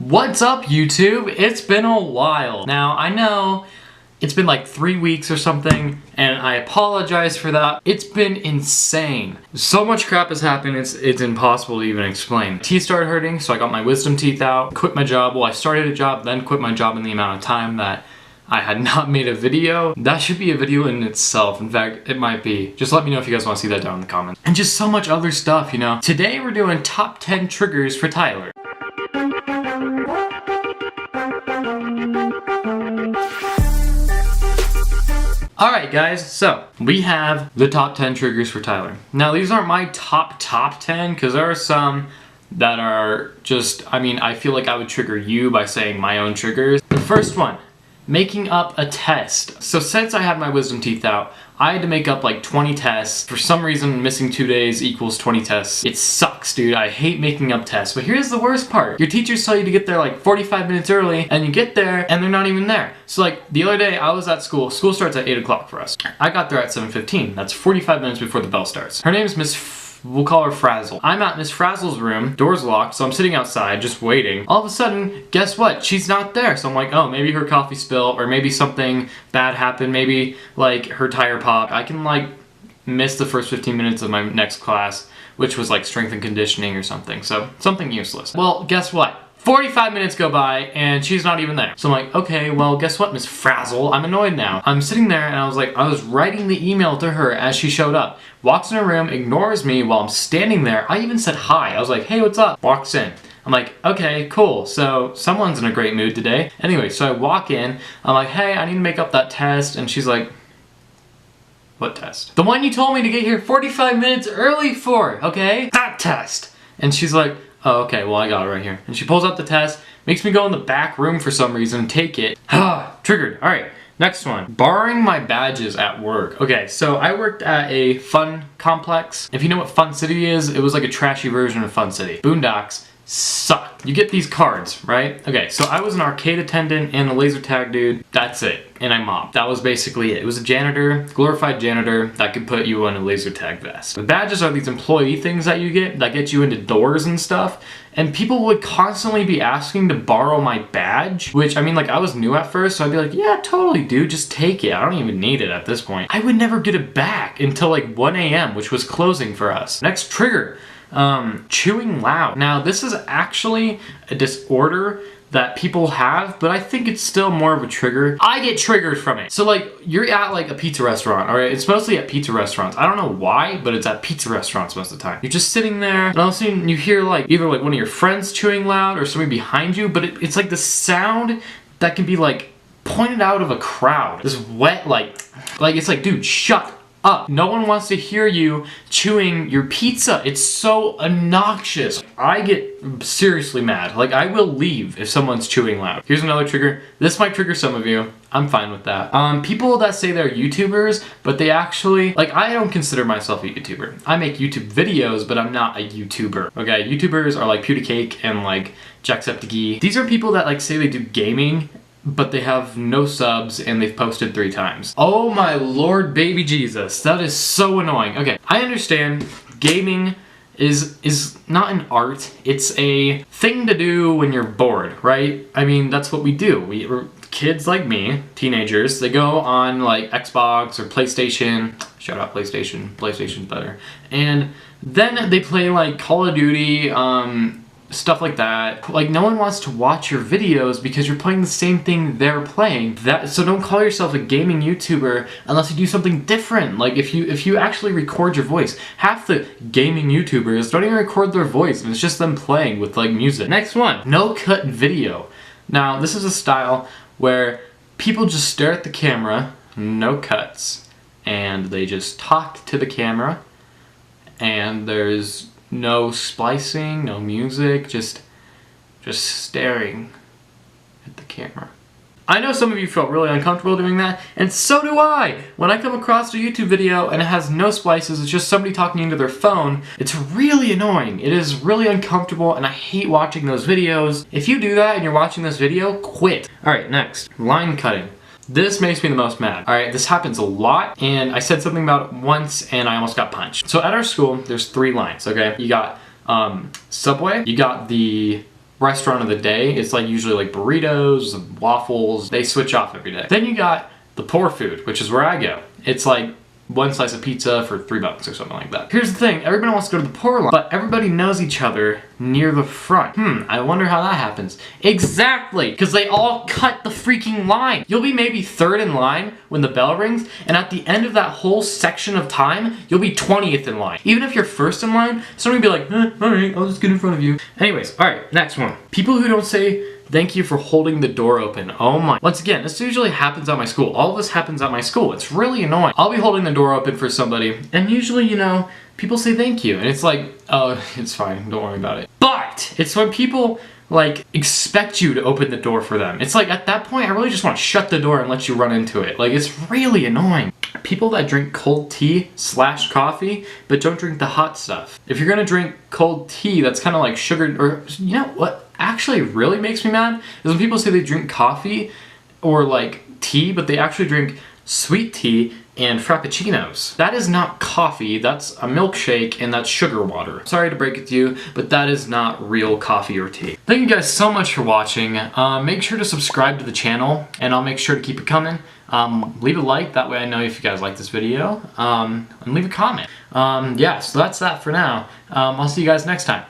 What's up, YouTube? It's been a while. Now, I know it's been like 3 weeks or something, and I apologize for that. It's been insane. So much crap has happened, it's impossible to even explain. Teeth started hurting, so I got my wisdom teeth out, quit my job. Well, I started a job, then quit my job in the amount of time that I had not made a video. That should be a video in itself. In fact, it might be. Just let me know if you guys want to see that down in the comments. And just so much other stuff, you know? Today we're doing top 10 triggers for Tyler. Alright guys, so we have the top 10 triggers for Tyler. Now these aren't my top 10 because there are some that are just, I feel like I would trigger you by saying my own triggers. The first one, making up a test. So since I had my wisdom teeth out, I had to make up like 20 tests. For some reason, missing 2 days equals 20 tests. It sucks, dude. I hate making up tests. But here's the worst part. Your teachers tell you to get there like 45 minutes early, and you get there, and they're not even there. So like, the other day, I was at school. School starts at 8 o'clock for us. I got there at 7:15. That's 45 minutes before the bell starts. Her name is we'll call her Frazzle. I'm at Miss Frazzle's room, door's locked, so I'm sitting outside just waiting. All of a sudden, guess what? She's not there. So I'm like, oh, maybe her coffee spilled, or maybe something bad happened, maybe like her tire popped. I can like miss the first 15 minutes of my next class, which was like strength and conditioning or something. So something useless. Well, guess what? 45 minutes go by and she's not even there. So I'm like, okay, well, guess what, Miss Frazzle? I'm annoyed now. I'm sitting there and I was writing the email to her as she showed up. Walks in her room, ignores me while I'm standing there. I even said hi. I was like, hey, what's up? Walks in. I'm like, okay, cool. So someone's in a great mood today. Anyway, so I walk in. I'm like, hey, I need to make up that test. And she's like, what test? The one you told me to get here 45 minutes early for, okay? That test. And she's like, oh, okay, well, I got it right here. And she pulls out the test, makes me go in the back room for some reason and take it. Ah, triggered. All right, next one. Borrowing my badges at work. Okay, so I worked at a fun complex. If you know what Fun City is, it was like a trashy version of Fun City. Boondocks suck. You get these cards, right? Okay, so I was an arcade attendant and a laser tag dude. That's it. And I mopped. That was basically it. It was a janitor, glorified janitor, that could put you in a laser tag vest. The badges are these employee things that you get you into doors and stuff. And people would constantly be asking to borrow my badge, which, I was new at first, so I'd be like, yeah, totally, dude, just take it. I don't even need it at this point. I would never get it back until like 1 a.m., which was closing for us. Next trigger. Chewing loud. Now, this is actually a disorder that people have, but I think it's still more of a trigger. I get triggered from it. So like, you're at like a pizza restaurant, all right? It's mostly at pizza restaurants. I don't know why, but it's at pizza restaurants most of the time. You're just sitting there, and all of a sudden you hear like either like one of your friends chewing loud or somebody behind you, but it's like the sound that can be like pointed out of a crowd. This wet, like it's like, dude, shut up. No one wants to hear you chewing your pizza. It's so obnoxious. I get seriously mad. Like, I will leave if someone's chewing loud. Here's another trigger. This might trigger some of you. I'm fine with that. People that say they're YouTubers, but they actually, like, I don't consider myself a YouTuber. I make YouTube videos, but I'm not a YouTuber. Okay, YouTubers are like PewDieCake and like Jacksepticeye. These are people that like say they do gaming, but they have no subs and they've posted 3 times. Oh my Lord baby Jesus, that is so annoying. Okay, I understand gaming is not an art, it's a thing to do when you're bored, right? That's what we do. We're kids like me, teenagers, they go on like Xbox or PlayStation, shout out PlayStation, PlayStation's better, and then they play like Call of Duty, stuff like that. Like, no one wants to watch your videos because you're playing the same thing they're playing. So don't call yourself a gaming YouTuber unless you do something different. Like, if you actually record your voice. Half the gaming YouTubers don't even record their voice, and it's just them playing with like music. Next one, no cut video. Now, this is a style where people just stare at the camera, no cuts, and they just talk to the camera, and there's no splicing, no music, just staring at the camera. I know some of you felt really uncomfortable doing that, and so do I! When I come across a YouTube video and it has no splices, it's just somebody talking into their phone, it's really annoying. It is really uncomfortable, and I hate watching those videos. If you do that and you're watching this video, quit. Alright, next. Line cutting. This makes me the most mad. Alright, this happens a lot, and I said something about it once, and I almost got punched. So at our school, there's 3 lines, okay? You got Subway, you got the restaurant of the day. It's like usually like burritos, waffles. They switch off every day. Then you got the poor food, which is where I go. It's like one slice of pizza for $3 or something like that. Here's the thing, everybody wants to go to the poor line, but everybody knows each other near the front. I wonder how that happens. Exactly, because they all cut the freaking line. You'll be maybe third in line when the bell rings, and at the end of that whole section of time, you'll be 20th in line. Even if you're first in line, somebody will be like, all right, I'll just get in front of you. Anyways, all right, next one. People who don't say thank you for holding the door open. Oh my. Once again, this usually happens at my school. All of this happens at my school. It's really annoying. I'll be holding the door open for somebody, and usually, you know, people say thank you, and it's like, oh, it's fine, don't worry about it. But it's when people like expect you to open the door for them. It's like at that point, I really just want to shut the door and let you run into it. Like, it's really annoying. People that drink cold tea / coffee, but don't drink the hot stuff. If you're gonna drink cold tea, that's kind of like sugared, or you know what actually really makes me mad is when people say they drink coffee or like tea, but they actually drink sweet tea and frappuccinos. That is not coffee, that's a milkshake, and that's sugar water. Sorry to break it to you, but that is not real coffee or tea. Thank you guys so much for watching. Make sure to subscribe to the channel, and I'll make sure to keep it coming. Leave a like, that way I know if you guys like this video, and leave a comment. Yeah, so that's that for now. I'll see you guys next time.